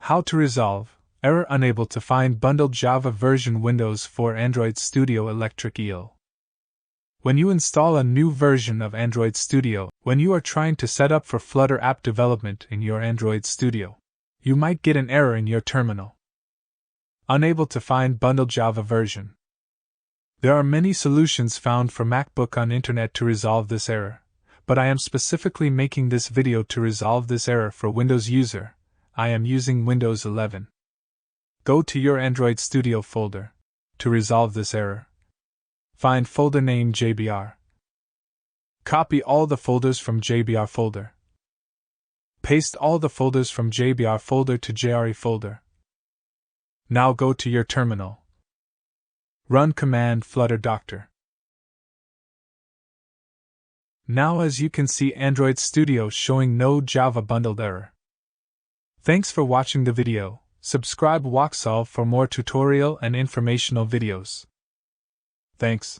How to resolve error unable to find bundled Java version Windows for Android Studio Electric Eel. When you install a new version of Android Studio, when you are trying to set up for Flutter app development in your Android Studio, you might get an error in your terminal. Unable to find bundled Java version. There are many solutions found for MacBook on internet to resolve this error, but I am specifically making this video to resolve this error for Windows user. I am using Windows 11. Go to your Android Studio folder. To resolve this error, find folder name JBR. Copy all the folders from JBR folder. Paste all the folders from JBR folder to JRE folder. Now go to your terminal. Run command flutter doctor. Now as you can see Android Studio showing no Java bundled error. Thanks for watching the video. Subscribe Waxolve for more tutorial and informational videos. Thanks.